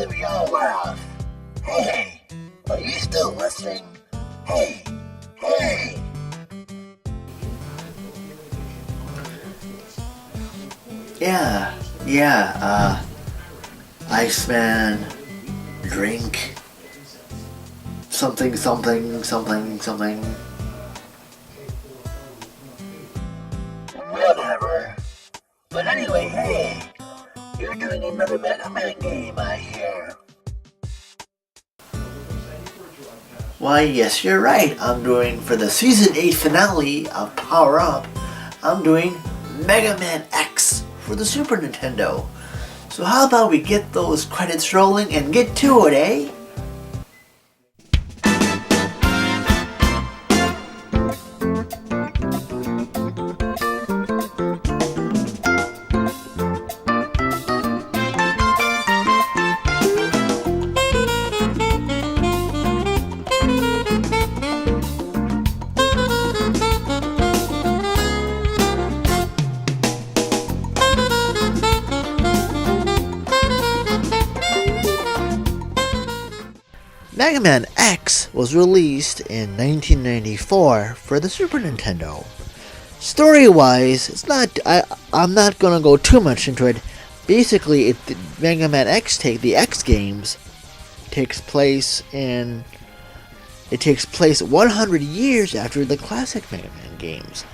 of y'all laugh. Hey, are you still listening? Hey, hey. Yeah, Iceman, drink, something. Whatever. But anyway, hey, you're doing another Mega Man game, I hear. Why, yes, you're right. I'm doing, for the Season 8 finale of Power Up, I'm doing Mega Man X for the Super Nintendo. So how about we get those credits rolling and get to it, eh? Mega Man X was released in 1994 for the Super Nintendo. Story-wise, I'm not gonna go too much into it. Basically, Mega Man X the X games takes place 100 years after the classic Mega Man games.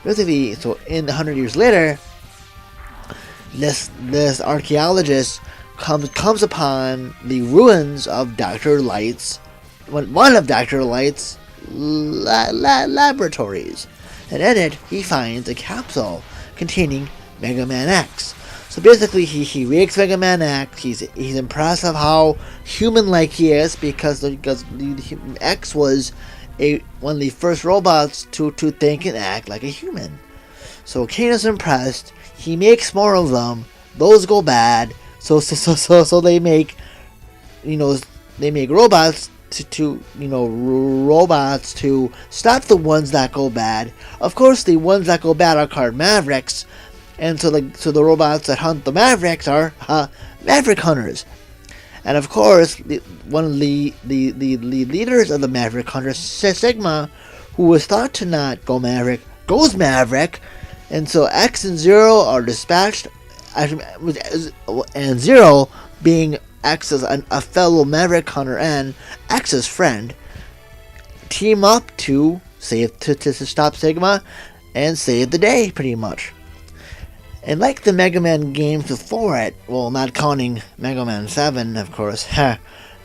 Basically, so in 100 years later, this archaeologist comes upon the ruins of Dr. Light's, one of Dr. Light's laboratories, and in it he finds a capsule containing Mega Man X. So basically, he rakes Mega Man X. He's impressed of how human-like he is because X was one of the first robots to think and act like a human. So Kane is impressed. He makes more of them. Those go bad. So they make, they make robots robots to stop the ones that go bad. Of course, the ones that go bad are called Mavericks, and so the robots that hunt the Mavericks are Maverick hunters. And of course, one of the leaders of the Maverick hunters, Sigma, who was thought to not go Maverick, goes Maverick, and so X and Zero are dispatched. And Zero, being X's a fellow Maverick hunter and X's friend, team up to stop Sigma and save the day, pretty much. And like the Mega Man games before it, well, not counting Mega Man 7, of course,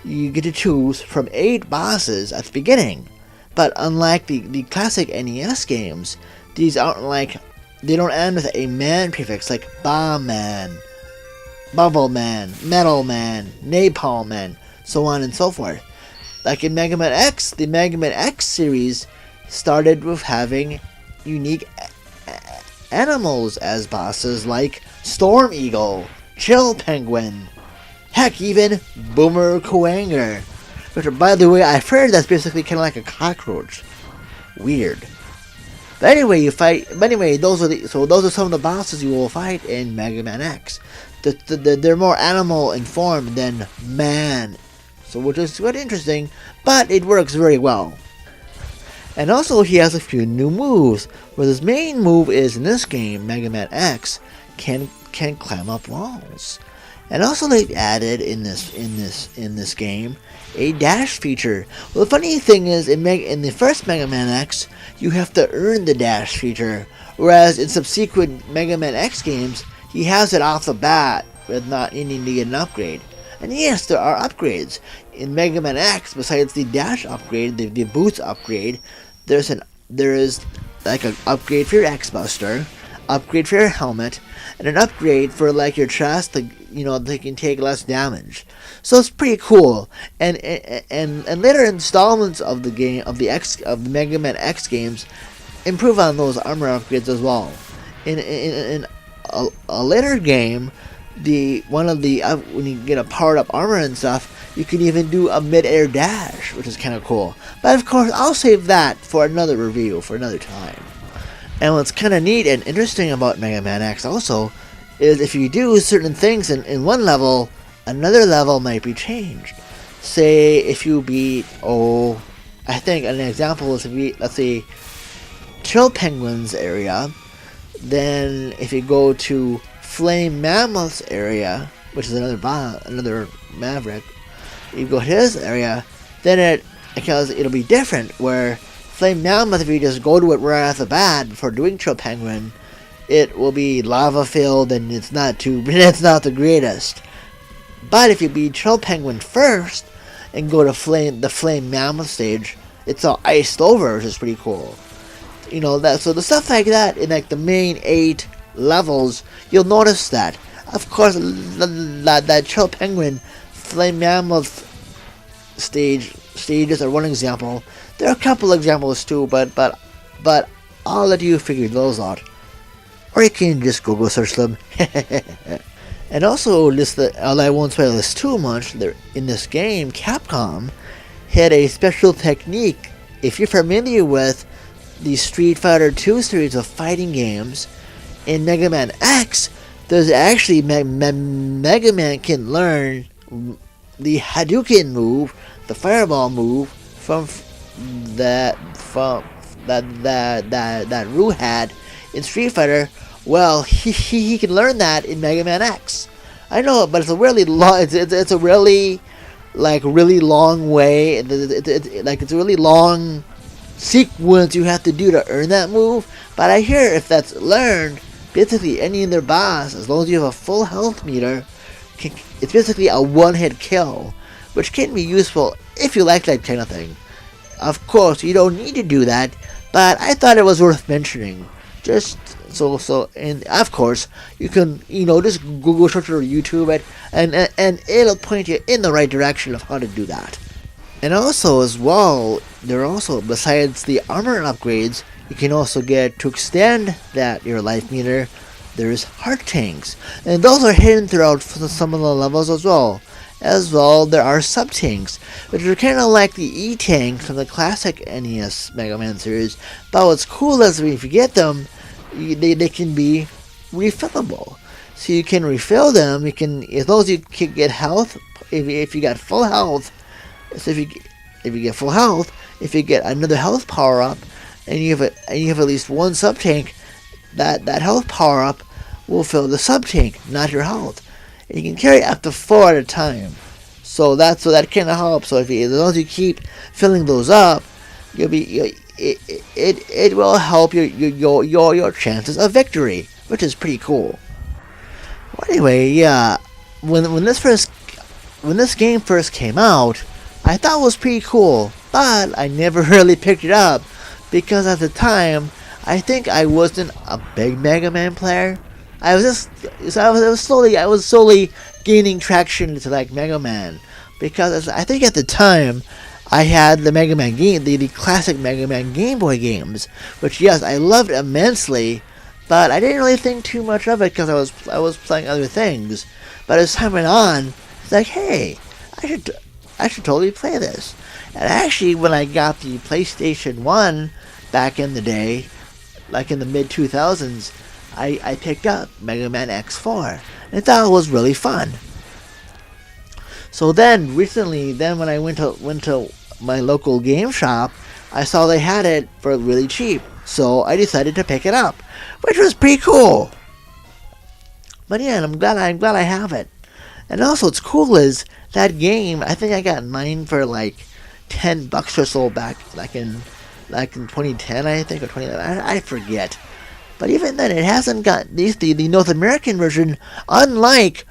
you get to choose from 8 bosses at the beginning. But unlike the classic NES games, these aren't they don't end with a man prefix like Bomb Man, Bubble Man, Metal Man, Napalm Man, so on and so forth. Like in Mega Man X, the Mega Man X series started with having unique animals as bosses like Storm Eagle, Chill Penguin, heck, even Boomer Kuwanger. Which, by the way, I've heard that's basically kind of like a cockroach. Weird. But anyway, those are some of the bosses you will fight in Mega Man X. They're more animal in form than man, so which is quite interesting, but it works very well. And also, he has a few new moves. Where his main move is in this game, Mega Man X can climb up walls. And also, they've added in this game a dash feature. Well, the funny thing is, in the first Mega Man X, you have to earn the dash feature, whereas in subsequent Mega Man X games, he has it off the bat with not needing to get an upgrade. And yes, there are upgrades in Mega Man X. Besides the dash upgrade, the boots upgrade, there is like an upgrade for your X Buster, upgrade for your helmet, and an upgrade for like your chest. They can take less damage. So it's pretty cool. And later installments of the game of the Mega Man X games improve on those armor upgrades as well. In a later game, when you get a powered up armor and stuff, you can even do a mid-air dash, which is kind of cool. But of course, I'll save that for another review for another time. And what's kind of neat and interesting about Mega Man X also is if you do certain things in one level, another level might be changed. Say if you beat, I think an example is if you beat, let's say, Chill Penguins area, then if you go to Flame Mammoths area, which is another Maverick, you go to his area, then it'll be different, where Flame Mammoth, if you just go to it right off the bat before doing Chill Penguin, it will be lava filled and it's not the greatest. But if you beat Chill Penguin first and go to the Flame Mammoth stage, it's all iced over, which is pretty cool. So the stuff like that in like the main 8 levels, you'll notice that. Of course, that Chill Penguin Flame Mammoth stages are one example. There are a couple examples too, but I'll let you figure those out, or you can just Google search them. And also, I won't spoil this too much. In this game, Capcom had a special technique. If you're familiar with the Street Fighter 2 series of fighting games, in Mega Man X, there's actually Mega Man can learn the Hadouken move, the Fireball move from that Ryu had in Street Fighter. Well, he can learn that in Mega Man X. I know, but it's a really long. It's a really long way. It's a really long sequence you have to do to earn that move. But I hear if that's learned, basically any other boss, as long as you have a full health meter, it's basically a one-hit kill, which can be useful if you like that kind of thing. Of course, you don't need to do that, but I thought it was worth mentioning. Just and of course, you can, just Google search or YouTube it, and it'll point you in the right direction of how to do that. And also, as well, besides the armor upgrades, you can also get to extend your life meter. There's heart tanks, and those are hidden throughout some of the levels as well. There are sub tanks, which are kind of like the E tanks from the classic NES Mega Man series. But what's cool is if you get them, they can be refillable. So you can refill them. You can, as long as you can get health. If you got full health, so if you get full health, if you get another health power up, and you have at least one sub tank, that health power up will fill the sub tank, not your health. And you can carry up to 4 at a time. So that kind of helps. So as long as you keep filling those up, it will help your chances of victory, which is pretty cool. Well, anyway, yeah, when this game first came out, I thought it was pretty could, but I never really picked it up because at the time I think I wasn't a big Mega Man player. I was slowly gaining traction into like Mega Man, because I think at the time I had the Mega Man game, the classic Mega Man Game Boy games, which yes, I loved immensely, but I didn't really think too much of it because I was playing other things. But as time went on, it's like, hey, I should totally play this. And actually, when I got the PlayStation 1 back in the day, like in the mid 2000s, I picked up Mega Man X4, and I thought it was really fun. So then recently, when I went to my local game shop, I saw they had it for really cheap, so I decided to pick it up, which was pretty cool. But yeah, I'm glad I have it. And also, what's cool is that game. I think I got mine for like $10 or so back, like in 2010, I think, or 2011. I forget. But even then, it hasn't got the North American version. Unlike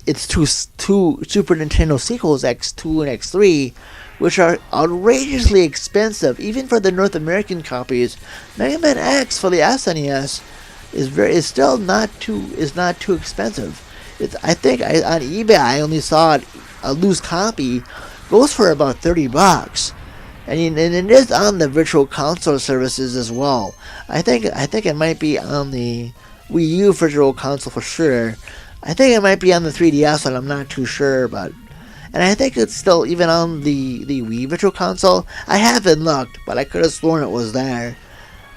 its two Super Nintendo sequels, X2 and X3, which are outrageously expensive, even for the North American copies. Mega Man X for the SNES is still not too expensive. I think on eBay I only saw it, a loose copy goes for about $30. And it is on the Virtual Console services as well. I think it might be on the Wii U Virtual Console for sure. I think it might be on the 3DS, and I'm not too sure, and I think it's still even on the Wii Virtual Console. I haven't looked, but I could have sworn it was there.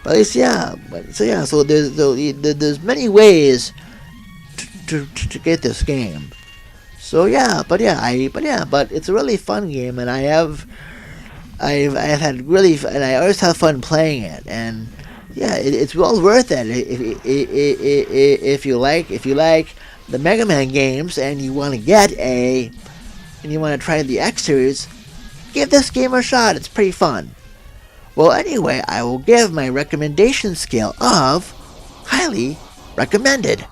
But at least, yeah. So there's many ways to get this game. So but it's a really fun game, and I've had really, and I always have fun playing it, and it's well worth it if you like the Mega Man games and you want to try the X series. Give this game a shot. It's pretty fun. Well, anyway, I will give my recommendation scale of highly recommended.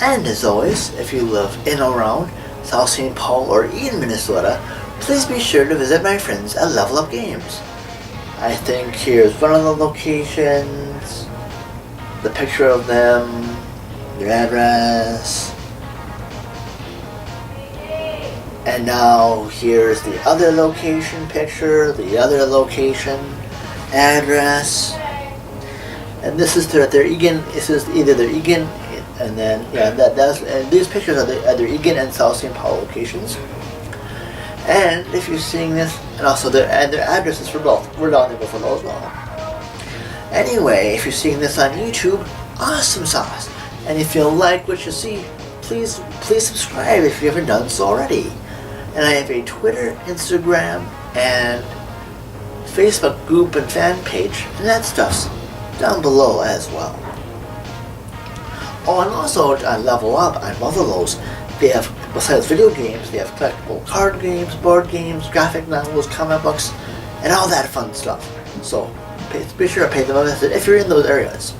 And as always, if you live in or around South St. Paul or Eden, Minnesota, please be sure to visit my friends at Level Up Games. I think here's one of the locations, the picture of them, their address, and now here's the other location picture, the other location, address, and this is their Egan. This is either their Egan. And then, and these pictures are their Egan and South St. Paul locations. And if you're seeing this, and also their addresses for both. We're down there for those well. Anyway, if you're seeing this on YouTube, awesome sauce. And if you like what you see, please subscribe if you haven't done so already. And I have a Twitter, Instagram, and Facebook group and fan page, and that stuff's down below as well. Oh, and also on Level Up, on both of those, they have, besides video games, they have collectible card games, board games, graphic novels, comic books, and all that fun stuff. So, be sure to pay them a visit if you're in those areas.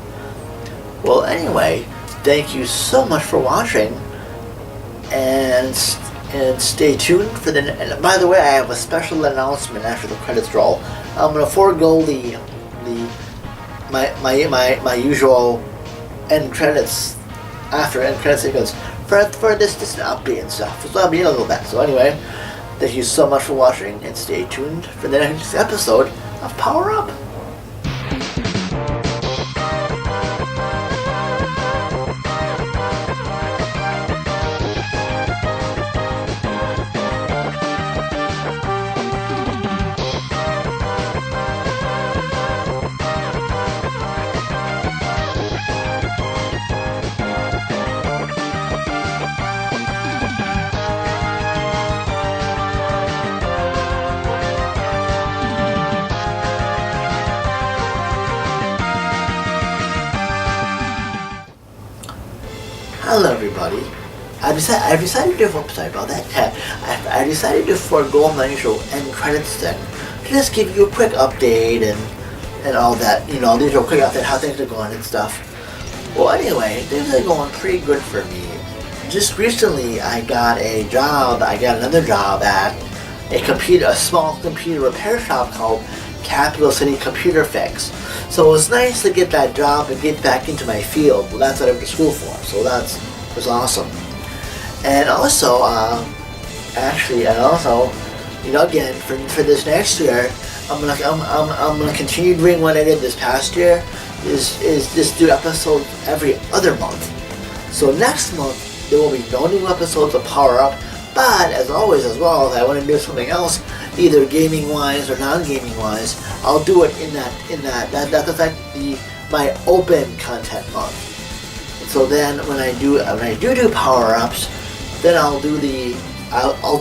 Well, anyway, thank you so much for watching, and stay tuned for the. And by the way, I have a special announcement after the credits roll. I'm gonna forego my usual end credits after end credits sequence for this update and stuff. So I'll be a little bit. So anyway, thank you so much for watching, and stay tuned for the next episode of Power Up. Hello everybody. I decided to forego my usual end credits thing to just give you a quick update and all that. You know, these are a quick update how things are going and stuff. Well, anyway, things are going pretty good for me. Just recently, I got another job at a small computer repair shop called Capital City Computer Fix. So it was nice to get that job and get back into my field. Well, that's what I went to school for. So that was awesome. And also, again, for this next year, I'm gonna continue doing what I did this past year. Is just do episodes every other month. So next month there will be no new episodes of Power Up. But as always, as well, if I want to do something else, either gaming wise or non-gaming wise, I'll do it in that that's like my open content month. And so then when I do power ups, then I'll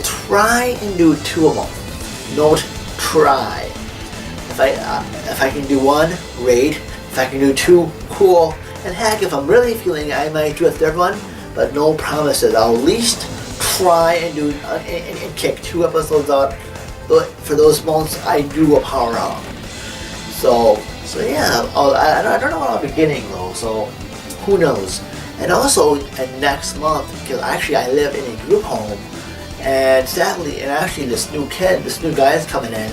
try and do 2 a month. Note, try. If I can do 1, great. If I can do 2, cool. And heck, if I'm really feeling, I might do a 3rd one, but no promises. I'll at least try and do and kick 2 episodes out for those months I do a power up. So yeah, I don't know what I'll be getting though, so who knows. And also next month, because actually I live in a group home, and sadly, and actually this new guy is coming in,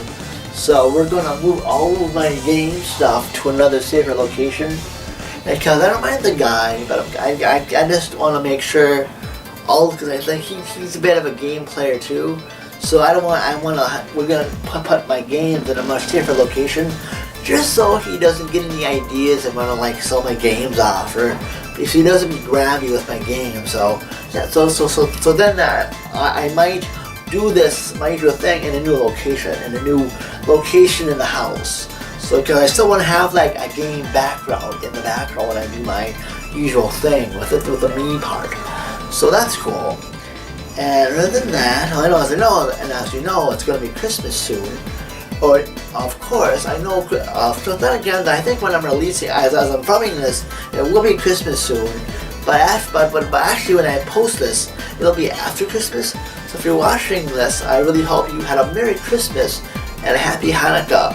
so we're gonna move all of my game stuff to another safer location. Because I don't mind the guy, but I just want to make sure. Because I think he's a bit of a game player too, so we're gonna put my games in a much safer location, just so he doesn't get any ideas and want to sell my games off, or if he doesn't be grabby with my game. So yeah, so then I might do a thing in a new location, in a location in the house. So because I still want to have like a game background in the background when I do my usual thing with the me part. So that's cool. And other than that, as you know, it's going to be Christmas soon. Or, of course, I know, so then again, I think when I'm releasing, as I'm filming this, it will be Christmas soon. But actually, when I post this, it'll be after Christmas. So if you're watching this, I really hope you had a Merry Christmas and a Happy Hanukkah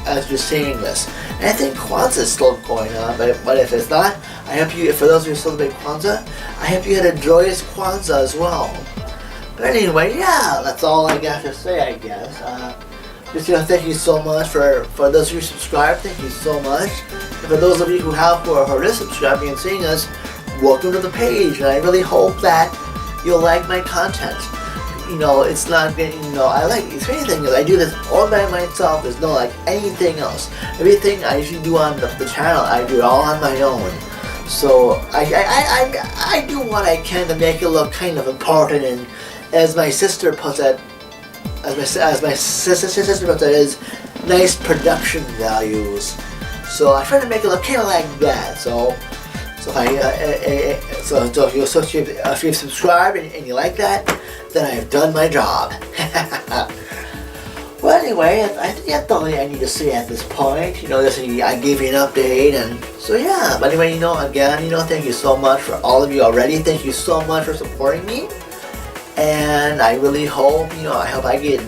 as you're seeing this. And I think Kwanzaa is still going on, but if it's not, I hope you, for those of you who celebrate Kwanzaa, I hope you had a joyous Kwanzaa as well. But anyway, yeah, that's all I got to say, I guess. Just, thank you so much for those of you who subscribe. Thank you so much. And for those of you who are just subscribing and seeing us, welcome to the page. And I really hope that you'll like my content. It's not getting, I like, the funny thing is I do this all by myself. There's no like anything else. Everything I usually do on the channel, I do it all on my own. So I do what I can to make it look kind of important, and as my sister puts it, as my sister puts it, is nice production values. So I try to make it look kind of like that. So if you've subscribed and you like that, then I've done my job. Well, anyway, I think that's all I need to say at this point. I gave you an update, and so yeah. But anyway, again, thank you so much for all of you already. Thank you so much for supporting me. And I really hope, I hope I can get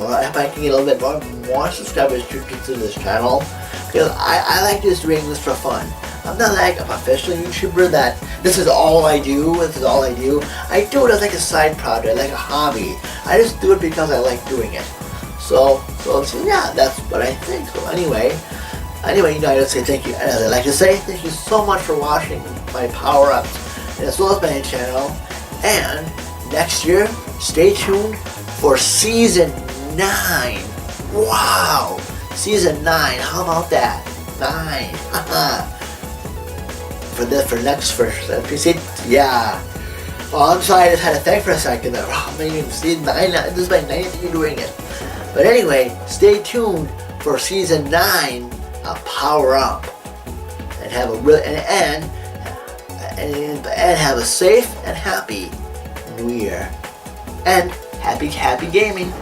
a little bit more subscribers to this channel, because I like just doing this for fun. I'm not like a professional YouTuber that this is all I do. I do it as like a side project, like a hobby. I just do it because I like doing it. So yeah, that's what I think. So anyway, I just say thank you. As I like to say, thank you so much for watching my power-ups, as well as my channel. And next year, stay tuned for Season 9. Wow! Season 9, how about that? 9. Yeah. Oh, I'm sorry, I just had to think for a second there. Oh, maybe Season 9, this is my 9th year doing it. But anyway, stay tuned for Season 9 of Power Up. And have have a safe and happy New Year. And happy gaming.